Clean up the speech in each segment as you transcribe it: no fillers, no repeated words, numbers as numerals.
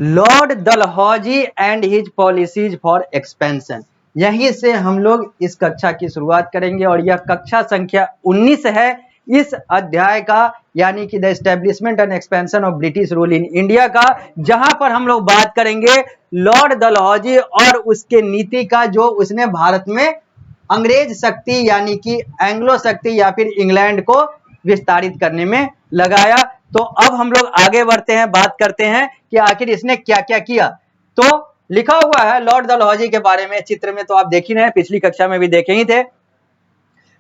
Lord Dalhousie and his policies for expansion. यहीं से हम लोग इस कक्षा की शुरुआत करेंगे और यह कक्षा संख्या 19 है इस अध्याय का, यानी कि the establishment and expansion of British rule in India का, जहां पर हम लोग बात करेंगे लॉर्ड डलहौजी और उसके नीति का, जो उसने भारत में अंग्रेज शक्ति यानी कि एंग्लो शक्ति या फिर इंग्लैंड को विस्तारित करने में लगाया। तो अब हम लोग आगे बढ़ते हैं, बात करते हैं कि आखिर इसने क्या क्या किया। तो लिखा हुआ है लॉर्ड डलहौजी के बारे में, चित्र में तो आप देख ही रहे हैं, पिछली कक्षा में भी देखे ही थे।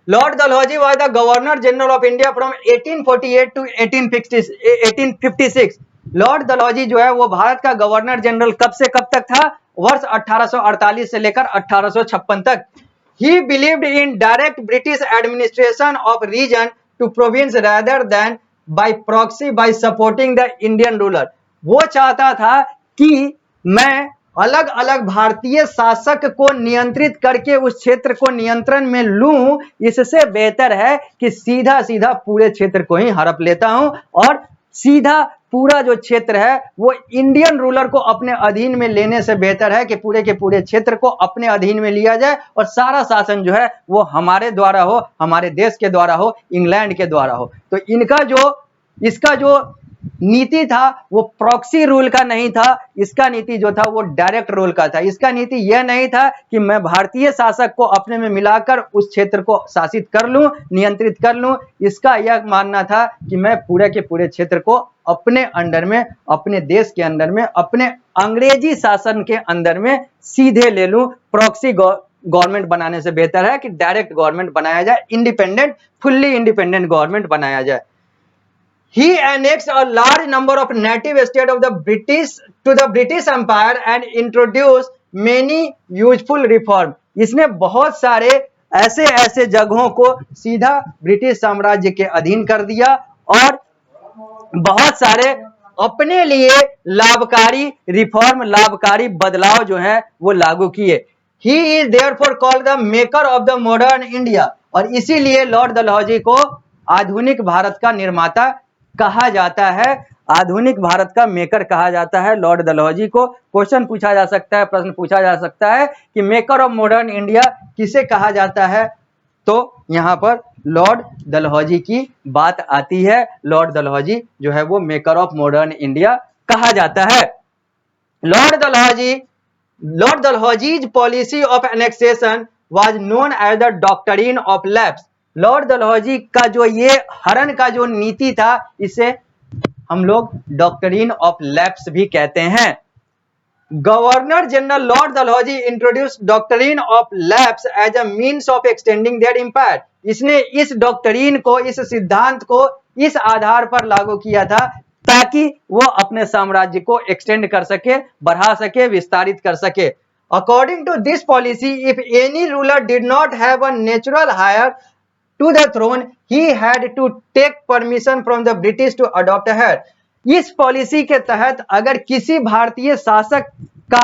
Lord Dalhousie was the governor general of India from 1848 to 1856। Lord Dalhousie जो है वो भारत का गवर्नर जनरल कब से कब तक था? वर्ष 1848 से लेकर 1856 तक। He believed in direct British administration of region to province rather than by proxy by supporting the Indian ruler। वो चाहता था कि मैं अलग अलग भारतीय शासक को नियंत्रित करके उस क्षेत्र को नियंत्रण में लूं, इससे बेहतर है कि सीधा सीधा पूरे क्षेत्र को ही हड़प लेता हूं और सीधा पूरा जो क्षेत्र है वो इंडियन रूलर को अपने अधीन में लेने से बेहतर है कि पूरे के पूरे क्षेत्र को अपने अधीन में लिया जाए और सारा शासन जो है वो हमारे द्वारा हो, हमारे देश के द्वारा हो, इंग्लैंड के द्वारा हो। तो इसका जो नीति था वो प्रॉक्सी रूल का नहीं था, इसका नीति जो था वो डायरेक्ट रूल का था। इसका नीति यह नहीं था कि मैं भारतीय शासक को अपने में मिलाकर उस क्षेत्र को शासित कर लूं, नियंत्रित कर लूं। इसका यह मानना था कि मैं पूरे के पूरे क्षेत्र को अपने अंडर में, अपने देश के अंदर में, अपने अंग्रेजी शासन के अंदर में सीधे ले लूं। प्रॉक्सी गवर्नमेंट बनाने से बेहतर है कि डायरेक्ट गवर्नमेंट बनाया जाए, इंडिपेंडेंट, फुल्ली इंडिपेंडेंट गवर्नमेंट बनाया जाए। He annexed a large number of native states of the British Empire and introduced many useful reform। इसने बहुत सारे ऐसे जगहों को सीधा ब्रिटिश साम्राज्य के अधीन कर दिया और बहुत सारे अपने लिए लाभकारी रिफॉर्म, लाभकारी बदलाव जो है वो लागू किए। He is therefore called the maker of the modern India। और इसीलिए लॉर्ड डलहौजी को आधुनिक भारत का निर्माता कहा जाता है, आधुनिक भारत का मेकर कहा जाता है लॉर्ड डलहौजी को। क्वेश्चन पूछा जा सकता है, प्रश्न पूछा जा सकता है कि मेकर ऑफ मॉडर्न इंडिया किसे कहा जाता है? तो यहां पर लॉर्ड डलहौजी की बात आती है। लॉर्ड डलहौजी जो है वो मेकर ऑफ मॉडर्न इंडिया कहा जाता है। Lord Dalhousie's policy of annexation was known as the doctrine of lapse. Lord Dalhousie का जो ये हरण का जो नीति था, इसे हम लोग डॉक्ट्रिन ऑफ लैप्स भी कहते हैं। Governor general Lord Dalhousie introduced doctrine of lapse as a means of extending their empire. इसने इस डॉक्ट्रिन को, इस सिद्धांत को इस आधार पर लागू किया था ताकि वो अपने साम्राज्य को एक्सटेंड कर सके, बढ़ा सके, विस्तारित कर सके। According to this policy, if any ruler did not have a natural heir to the throne, he had to take permission from the British to adopt her। इस पॉलिसी के तहत अगर किसी भारतीय शासक का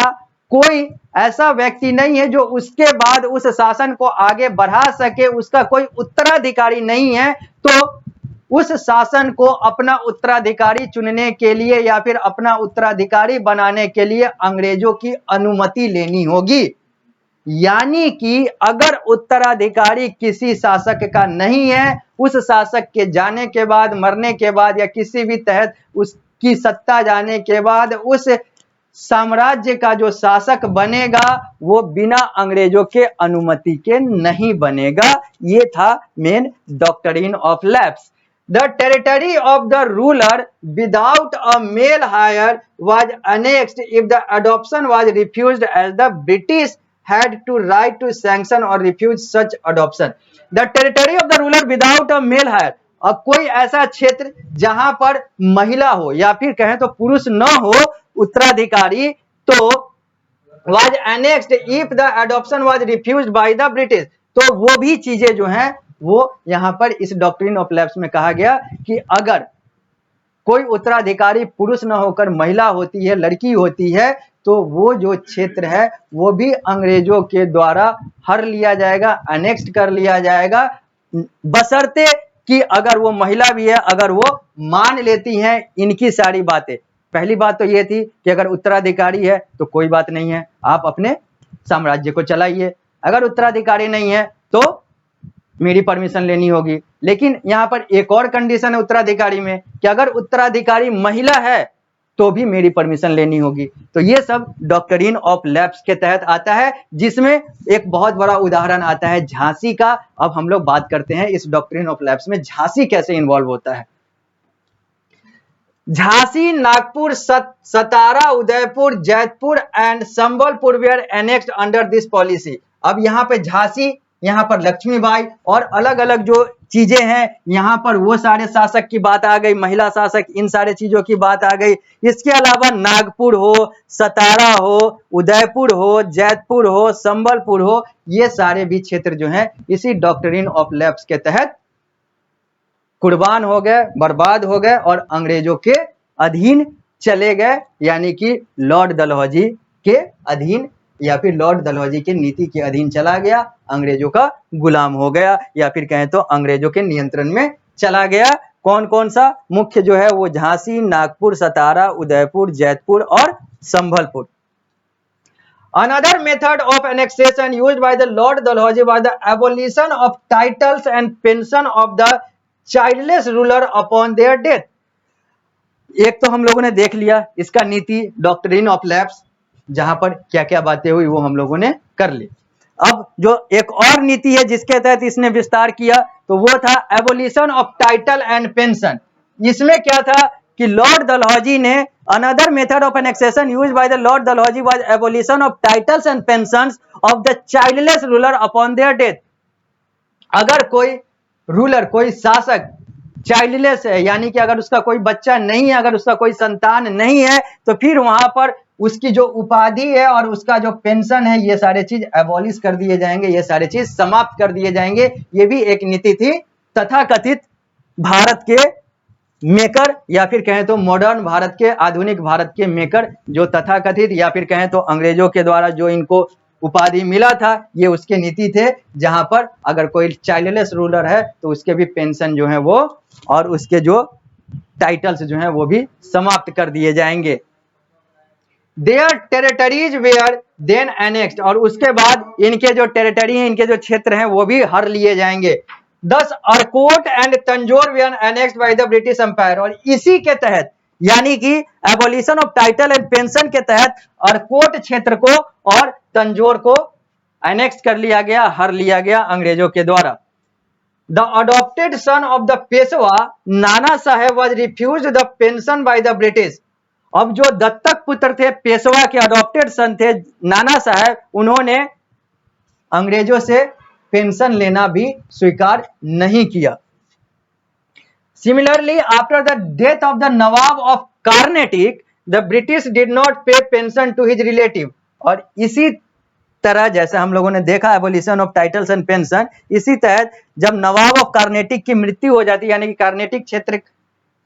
कोई ऐसा व्यक्ति नहीं है जो उसके बाद उस शासन को आगे बढ़ा सके, उसका कोई उत्तराधिकारी नहीं है, तो उस शासन को अपना उत्तराधिकारी चुनने के लिए या फिर अपना उत्तराधिकारी बनाने के लिए अंग्रेजों की अनुमति लेनी होगी। यानी कि अगर उत्तराधिकारी किसी शासक का नहीं है, उस शासक के जाने के बाद, मरने के बाद या किसी भी तहत उसकी सत्ता जाने के बाद उस साम्राज्य का जो शासक बनेगा वो बिना अंग्रेजों के अनुमति के नहीं बनेगा। ये था main doctrine of lapse. The territory of the ruler without a male heir was annexed if the adoption was refused, as the British had to right to sanction or refuse such adoption। The territory of the ruler without a male heir। अब कोई ऐसा क्षेत्र जहां पर महिला हो या फिर कहें तो पुरुष न हो उत्तराधिकारी, तो was annexed if the adoption was refused by the British। तो वो भी चीजें जो हैं वो यहां पर इस डॉक्ट्रिन ऑफ लैप्स में कहा गया कि अगर कोई उत्तराधिकारी पुरुष न होकर महिला होती है, लड़की होती है, तो वो जो क्षेत्र है वो भी अंग्रेजों के द्वारा हर लिया जाएगा, अनेक्स्ट कर लिया जाएगा, बशर्ते कि अगर वो महिला भी है, अगर वो मान लेती हैं इनकी सारी बातें। पहली बात तो ये थी कि अगर उत्तराधिकारी है तो कोई बात नहीं है, आप अपने साम्राज्य को चलाइए, अगर उत्तराधिकारी नहीं है तो मेरी परमिशन लेनी होगी। लेकिन यहाँ पर एक और कंडीशन है उत्तराधिकारी में कि अगर उत्तराधिकारी महिला है तो भी मेरी परमिशन लेनी होगी। तो ये सब डॉक्ट्रिन ऑफ लैप्स के तहत आता है, जिसमें एक बहुत बड़ा उदाहरण आता है झांसी का। अब हम लोग बात करते हैं इस डॉक्ट्रिन ऑफ लैप्स में झांसी कैसे इन्वॉल्व होता है। Jhansi, Nagpur, Satara, Udaipur, Jaitpur and Sambalpur were annexed under this policy. अब यहाँ पे झांसी, यहाँ पर लक्ष्मीबाई और अलग अलग जो चीजें हैं, यहाँ पर वो सारे शासक की बात आ गई, महिला शासक, इन सारे चीजों की बात आ गई। इसके अलावा नागपुर हो, सतारा हो, उदयपुर हो, जैतपुर हो, संबलपुर हो, ये सारे भी क्षेत्र जो हैं इसी डॉक्ट्रिन ऑफ लैप्स के तहत कुर्बान हो गए, बर्बाद हो गए और अंग्रेजों के अधीन चले गए, यानी कि लॉर्ड डलहौजी के अधीन या फिर लॉर्ड डलहौजी की नीति के अधीन चला गया, अंग्रेजों का गुलाम हो गया, या फिर कहें तो अंग्रेजों के नियंत्रण में चला गया। कौन कौन सा मुख्य जो है वो झांसी, नागपुर, सतारा, उदयपुर, जैतपुर और Sambalpur. Another method of annexation used by the Lord Dalhousie was the abolition of titles and pension of the childless ruler upon their death। एक तो हम लोगों ने देख लिया इसका नीति डॉक्ट्रिन ऑफ लैप्स, जहां पर क्या क्या बातें हुई वो हम लोगों ने कर ली। अब जो एक और नीति है जिसके तहत इसने विस्तार किया तो वो था abolition of title and pension. इसमें क्या था कि लॉर्ड डलहौजी ने another method of annexation used by the Lord Dalhousie was abolition of titles and pensions of the childless ruler upon their death. अगर कोई रूलर, कोई शासक चाइल्डलेस है, यानी कि अगर उसका कोई बच्चा नहीं है, अगर उसका कोई संतान नहीं है, तो फिर वहां पर उसकी जो उपाधि है और उसका जो पेंशन है, ये सारे चीज एबॉलिश कर दिए जाएंगे, ये सारे चीज समाप्त कर दिए जाएंगे। ये भी एक नीति थी तथाकथित भारत के मेकर, या फिर कहें तो मॉडर्न भारत के, आधुनिक भारत के मेकर, जो तथाकथित या फिर कहें तो अंग्रेजों के द्वारा जो इनको उपाधि मिला था, ये उसके नीति थे, जहां पर अगर कोई चाइल्डलेस रूलर है तो उसके भी पेंशन जो है वो और उसके जो टाइटल्स जो हैं वो भी समाप्त कर दिए जाएंगे। Their territories were then annexed, और उसके बाद इनके जो टेरिटरी हैं, इनके जो क्षेत्र हैं वो भी हर लिए जाएंगे। Thus Arcot and Tanjore were annexed by the British empire, और इसी के तहत यानी कि abolition of title and pension के तहत अरकोट क्षेत्र को और तंजौर को एनेक्स कर लिया गया, हर लिया गया अंग्रेजों के द्वारा। The adopted son of the Peshwa Nana Saheb was refused the pension by the British। अब जो दत्तक पुत्र थे, पेशवा के अडॉप्टेड सन थे नाना साहेब, उन्होंने अंग्रेजों से पेंशन लेना भी स्वीकार नहीं किया। Similarly, after the death of the Nawab of Carnatic, the British did not pay pension to his relative। और इसी तरह जैसे हम लोगों ने देखा abolition of titles and pension, इसी तहत जब नवाब ऑफ कार्नेटिक की मृत्यु हो जाती है, यानी कि कार्नेटिक क्षेत्र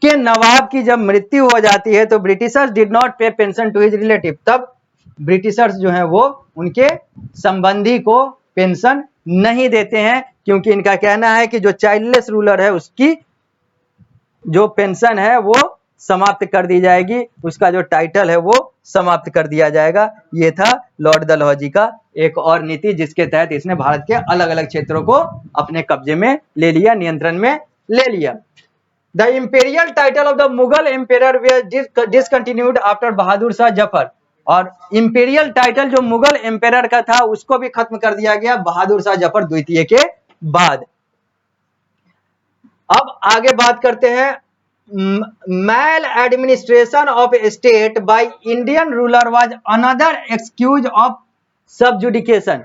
के नवाब की जब मृत्यु हो जाती है, तो ब्रिटिशर्स डिड नॉट पे पेंशन टू हिज रिलेटिव, तब ब्रिटिशर्स जो है वो उनके संबंधी को पेंशन नहीं देते हैं, क्योंकि इनका कहना है कि जो चाइल्डलेस रूलर है उसकी जो पेंशन है वो समाप्त कर दी जाएगी, उसका जो टाइटल है वो समाप्त कर दिया जाएगा। ये था लॉर्ड डलहौजी का एक और नीति, जिसके तहत इसने भारत के अलग अलग क्षेत्रों को अपने कब्जे में ले लिया, नियंत्रण में ले लिया। The imperial title of the Mughal empire were discontinued after Bahadur Shah Zafar, और इंपेरियल टाइटल जो मुगल एम्पेयर का था उसको भी खत्म कर दिया गया बहादुर शाह जफर द्वितीय के बाद। अब आगे बात करते हैं, maladministration of state by Indian ruler was another excuse of subjudication,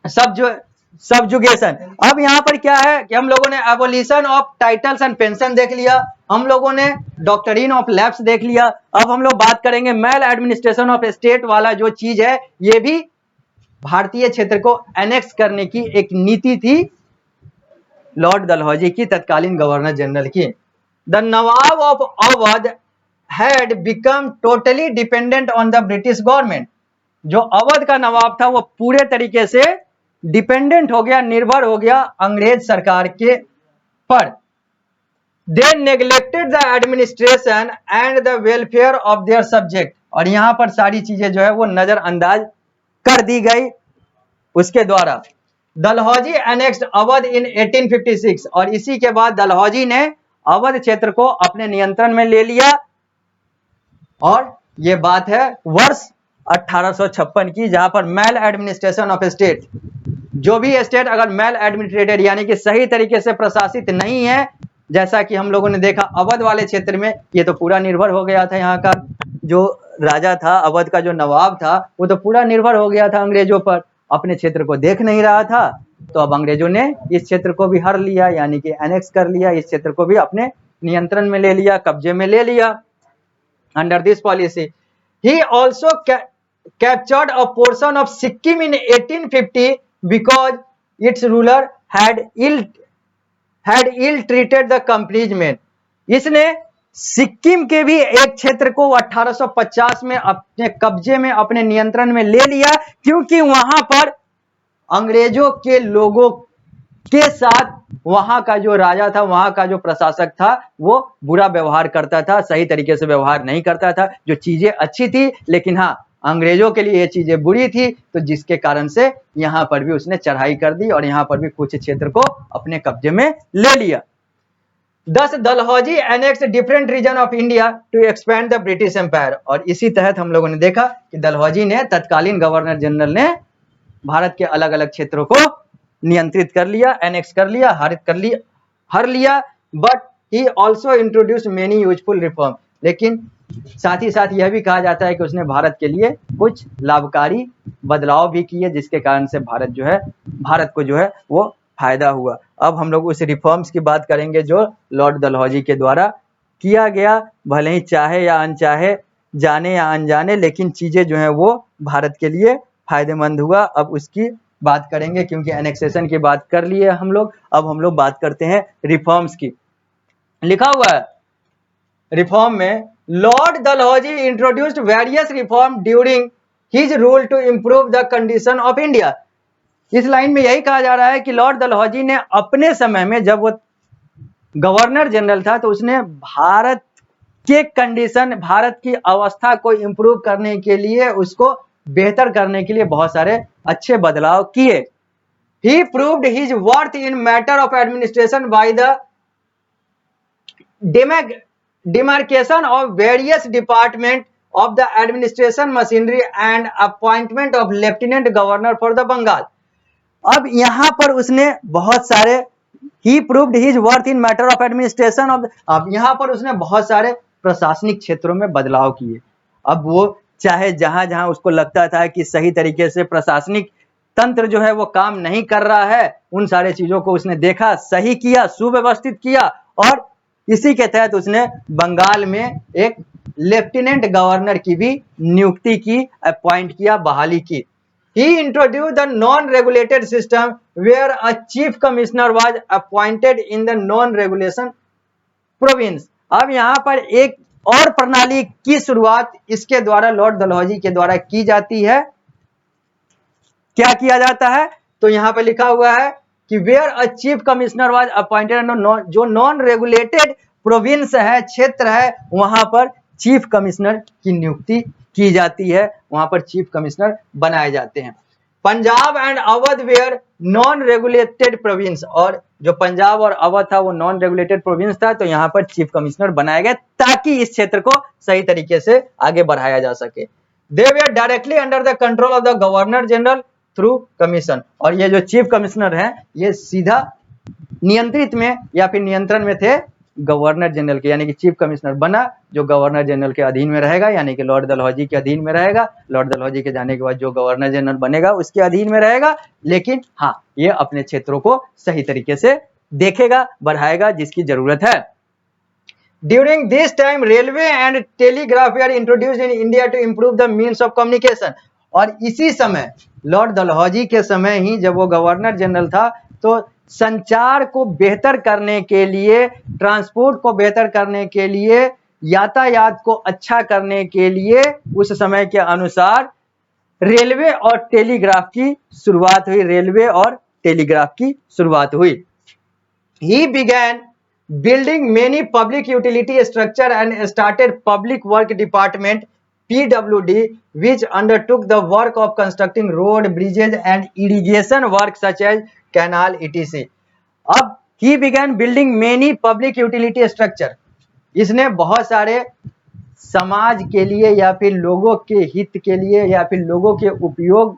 subjugation. अब यहां पर क्या है कि हम लोगों ने abolition of titles and pension देख लिया, हम लोगों ने डॉक्ट्रिन ऑफ लैप्स देख लिया। अब हम लोग बात करेंगे मैल एडमिनिस्ट्रेशन ऑफ स्टेट वाला जो चीज है, ये भी भारतीय क्षेत्र को एनेक्स करने की एक नीति थी लॉर्ड डलहौजी की, तत्कालीन गवर्नर जनरल की। The Nawab of Awadh had become totally dependent on the British government. जो अवध का नवाब था वो पूरे तरीके से डिपेंडेंट हो गया, निर्भर हो गया अंग्रेज सरकार के पर। They neglected the administration and the welfare of their subject, और यहाँ पर सारी चीजें जो है वो नजरअंदाज कर दी गई उसके द्वारा। डलहौजी एनेक्स्ड अवध इन 1856, और इसी के बाद डलहौजी ने अवध क्षेत्र को अपने नियंत्रण में ले लिया, और ये बात है वर्ष 1856 की, जहां पर मेल एडमिनिस्ट्रेशन ऑफ स्टेट, जो भी स्टेट अगर मेल एडमिनिस्ट्रेटेड यानी कि सही तरीके से प्रशासित नहीं है, जैसा कि हम लोगों ने देखा अवध वाले क्षेत्र में, ये तो पूरा निर्भर हो गया था, यहाँ का जो राजा था, अवध का जो नवाब था, वो तो पूरा निर्भर हो गया था अंग्रेजों पर, अपने क्षेत्र को देख नहीं रहा था। तो अब अंग्रेजों ने इस क्षेत्र को भी हर लिया, यानी कि एनेक्स कर लिया, इस क्षेत्र को भी अपने नियंत्रण में ले लिया, कब्जे में ले लिया। Under this policy he also captured a portion of Sikkim in 1850 because its ruler had ill treated the company's men. इसने सिक्किम के भी एक क्षेत्र को 1850 में अपने कब्जे में, अपने नियंत्रण में ले लिया, क्योंकि वहां पर अंग्रेजों के लोगों के साथ वहां का जो राजा था, वहां का जो प्रशासक था, वो बुरा व्यवहार करता था, सही तरीके से व्यवहार नहीं करता था। जो चीजें अच्छी थी, लेकिन हाँ अंग्रेजों के लिए ये चीजें बुरी थी, तो जिसके कारण से यहां पर भी उसने चढ़ाई कर दी और यहां पर भी कुछ क्षेत्र को अपने कब्जे में ले लिया। Thus Dalhousie annexed different region of India to expand the British Empire, और इसी तहत हम लोगों ने देखा कि डलहौजी ने, तत्कालीन गवर्नर जनरल ने भारत के अलग अलग क्षेत्रों को नियंत्रित कर लिया, एनेक्स कर लिया, हर लिया, but he also introduce many useful reform, लेकिन साथ ही साथ यह भी कहा जाता है कि उसने भारत के लिए कुछ लाभकारी बदलाव भी किए, जिसके कारण से भारत को जो है वो फायदा हुआ। अब हम लोग उस रिफॉर्म्स की बात करेंगे जो लॉर्ड डलहौजी के द्वारा किया गया, भले ही चाहे या अनचाहे, जाने या अनजाने, लेकिन चीजें जो है वो भारत के लिए फायदेमंद हुआ। अब उसकी बात करेंगे, क्योंकि एनेक्सेशन की बात कर लिए हम लोग, अब हम लोग बात करते हैं रिफॉर्म्स की। लिखा हुआ है रिफॉर्म में, Lord Dalhousie introduced various reform during his rule to improve the condition of India. इस लाइन में यही कहा जा रहा है कि लॉर्ड डलहौजी ने अपने समय में, जब वो गवर्नर जनरल था, तो उसने भारत के कंडीशन, भारत की अवस्था को इंप्रूव करने के लिए, उसको बेहतर करने के लिए बहुत सारे अच्छे बदलाव किए। He proved his worth in matter of administration by the demarcation of various departments of the administration machinery and appointment of lieutenant governor for the Bengal. अब यहां पर उसने बहुत सारे he proved his worth in matter of administration of, अब यहां पर उसने बहुत सारे प्रशासनिक क्षेत्रों में बदलाव किए। अब वो चाहे जहां जहां उसको लगता था कि सही तरीके से प्रशासनिक तंत्र जो है वो काम नहीं कर रहा है, उन सारे चीजों को उसने देखा, सही किया, सुव्यवस्थित किया, और इसी के तहत उसने बंगाल में एक लेफ्टिनेंट गवर्नर की भी नियुक्ति की, अपॉइंट किया, बहाली की। He introduced the non-regulated system where a chief commissioner was appointed in the non-regulation province. अब यहाँ पर एक और प्रणाली की शुरुआत इसके द्वारा, लॉर्ड डलहौजी के द्वारा की जाती है। क्या किया जाता है? तो यहाँ पर लिखा हुआ है कि were a chief commissioner was appointed, जो नॉन रेगुलेटेड प्रोविंस है, क्षेत्र है, वहां पर चीफ कमिश्नर की नियुक्ति की जाती है, वहां पर चीफ कमिश्नर बनाए जाते हैं। Punjab and Awadh were non regulated province, और जो पंजाब और अवध था वो नॉन रेगुलेटेड प्रोविंस था, तो यहाँ पर चीफ कमिश्नर बनाए गए ताकि इस क्षेत्र को सही तरीके से आगे बढ़ाया जा सके। They were directly under the control of the governor general through commission, और ये जो चीफ कमिश्नर हैं ये सीधा नियंत्रित में या फिर नियंत्रण में थे गवर्नर जनरल के, यानी कि चीफ कमिश्नर बना जो गवर्नर जनरल के अधीन में रहेगा, यानी कि लॉर्ड डलहौजी के अधीन में रहेगा। लॉर्ड डलहौजी के जाने के बाद जो गवर्नर जनरल बनेगा उसके अधीन में रहेगा, लेकिन हाँ ये अपने क्षेत्रों को सही तरीके से देखेगा, बढ़ाएगा जिसकी जरूरत है। During this time, railway and telegraph were introduced in India to improve the means of communication, और इसी समय लॉर्ड डलहौजी के समय ही, जब वो गवर्नर जनरल था, तो संचार को बेहतर करने के लिए, ट्रांसपोर्ट को बेहतर करने के लिए, यातायात को अच्छा करने के लिए उस समय के अनुसार रेलवे और टेलीग्राफ की शुरुआत हुई, रेलवे और टेलीग्राफ की शुरुआत हुई। He began building many public utility structure and started public work department PWD, which undertook the work of constructing road, bridges and irrigation work such as canal etc. अब he began building many public utility structure, इसने बहुत सारे समाज के लिए या फिर लोगों के हित के लिए या फिर लोगों के उपयोग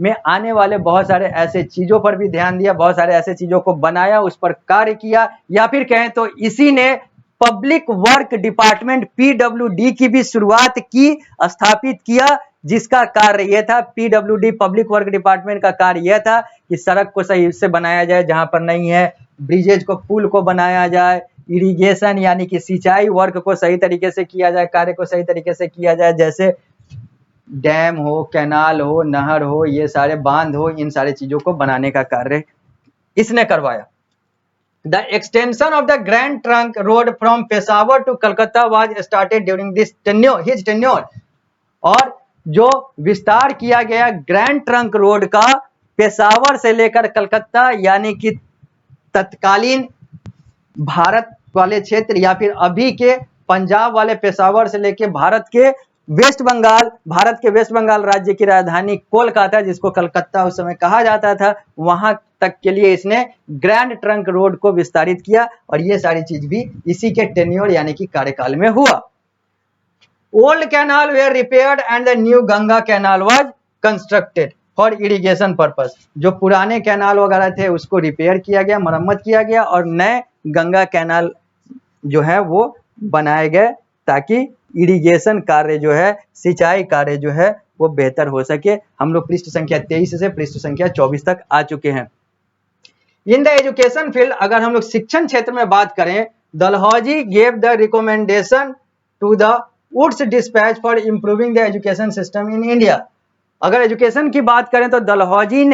में आने वाले बहुत सारे ऐसे चीजों पर भी ध्यान दिया, बहुत सारे ऐसे चीजों को बनाया, उस पर कार्य किया, या फिर कहें तो इसी ने पब्लिक वर्क डिपार्टमेंट पीडब्ल्यूडी की भी शुरुआत की, स्थापित किया, जिसका कार्य यह था, पीडब्ल्यूडी पब्लिक वर्क डिपार्टमेंट का कार्य यह था कि सड़क को सही से बनाया जाए जहां पर नहीं है, ब्रिजेज को, पुल को बनाया जाए, इरिगेशन यानी कि सिंचाई वर्क को सही तरीके से किया जाए, कार्य को सही तरीके से किया जाए, जैसे डैम हो, कैनाल हो, नहर हो, ये सारे बांध हो, इन सारे चीजों को बनाने का कार्य इसने करवाया। The extension of the grand trunk road from Peshawar to Calcutta was started during this his tenure, और जो विस्तार किया गया ग्रैंड ट्रंक रोड का पेशावर से लेकर कलकत्ता यानी कि तत्कालीन भारत वाले क्षेत्र या फिर अभी के पंजाब वाले पेशावर से लेकर भारत के वेस्ट बंगाल राज्य की राजधानी कोलकाता, जिसको कलकत्ता उस समय कहा जाता था, वहां तक के लिए इसने ग्रैंड ट्रंक रोड को विस्तारित किया, और ये सारी चीज भी इसी के टेन्योर यानी कि कार्यकाल में हुआ। Old canal were repaired and the new Ganga canal was constructed for irrigation purpose, जो पुराने कैनाल वगैरह थे उसको रिपेयर किया गया, मरम्मत किया गया, और नए गंगा कैनाल जो है वो बनाए गए ताकि इरिगेशन कार्य जो है, सिंचाई कार्य जो है वो बेहतर हो सके। हम लोग पृष्ठ संख्या 23 से पृष्ठ संख्या 24 तक आ चुके हैं। इन द एजुकेशन फील्ड, अगर हम लोग शिक्षण क्षेत्र में बात करें, Dalhousie gave the recommendation to the Woods dispatch for improving the education system in India. अगर एजुकेशन की बात करें तो Dalhousie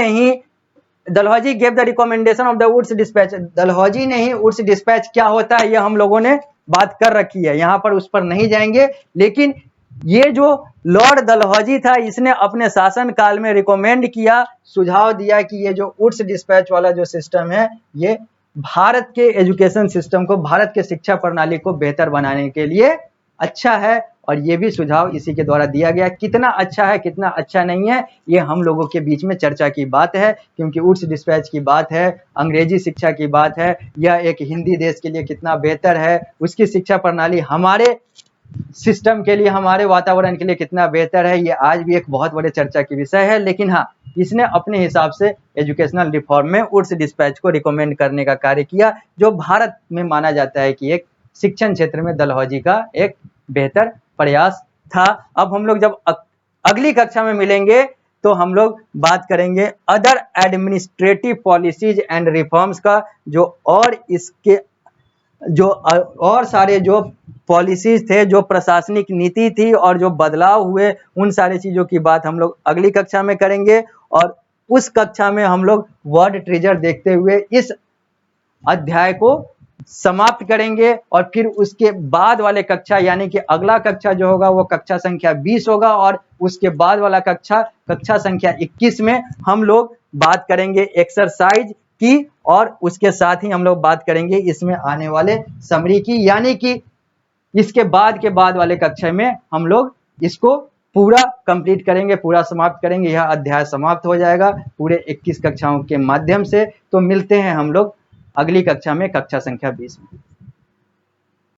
gave the recommendation of the Woods dispatch, Dalhousie ने ही वुड्स डिस्पैच क्या होता है यह हम लोगों ने बात कर रखी है, यहां पर उस पर नहीं जाएंगे, लेकिन ये जो लॉर्ड डलहौजी था, इसने अपने शासन काल में रिकमेंड किया, सुझाव दिया कि ये जो वुड्स डिस्पैच वाला जो सिस्टम है, ये भारत के एजुकेशन सिस्टम को, भारत के शिक्षा प्रणाली को बेहतर बनाने के लिए अच्छा है, और ये भी सुझाव इसी के द्वारा दिया गया। कितना अच्छा है, कितना अच्छा नहीं है, ये हम लोगों के बीच में चर्चा की बात है, क्योंकि वुड्स डिस्पैच की बात है, अंग्रेजी शिक्षा की बात है, यह एक हिंदी देश के लिए कितना बेहतर है, उसकी शिक्षा प्रणाली हमारे सिस्टम के लिए, हमारे वातावरण के लिए कितना बेहतर है, ये आज भी एक बहुत बड़े चर्चा की विषय है। लेकिन हाँ, इसने अपने हिसाब से एजुकेशनल रिफॉर्म में वुड्स डिस्पैच को रिकमेंड करने का कार्य किया, जो भारत में माना जाता है कि एक शिक्षण क्षेत्र में डलहौजी का एक बेहतर प्रयास था। अब हम लोग जब अगली कक्षा में मिलेंगे तो हम लोग बात करेंगे other administrative policies and reforms का, जो और इसके जो और सारे जो पॉलिसीज थे, जो प्रशासनिक नीति थी और जो बदलाव हुए, उन सारी चीजों की बात हम लोग अगली कक्षा में करेंगे, और उस कक्षा में हम लोग वर्ड ट्रेजर देखते हुए इस अध्याय को समाप्त करेंगे, और फिर उसके बाद वाले कक्षा यानी कि अगला कक्षा जो होगा वो कक्षा संख्या 20 होगा, और उसके बाद वाला कक्षा संख्या 21 में हम लोग बात करेंगे एक्सरसाइज की, और उसके साथ ही हम लोग बात करेंगे इसमें आने वाले समरी की, यानी कि इसके बाद वाले कक्षा में हम लोग इसको पूरा कंप्लीट करेंगे, पूरा समाप्त करेंगे, यह अध्याय समाप्त हो जाएगा पूरे 21 कक्षाओं के माध्यम से। तो मिलते हैं हम लोग अगली कक्षा में, कक्षा संख्या 20 में।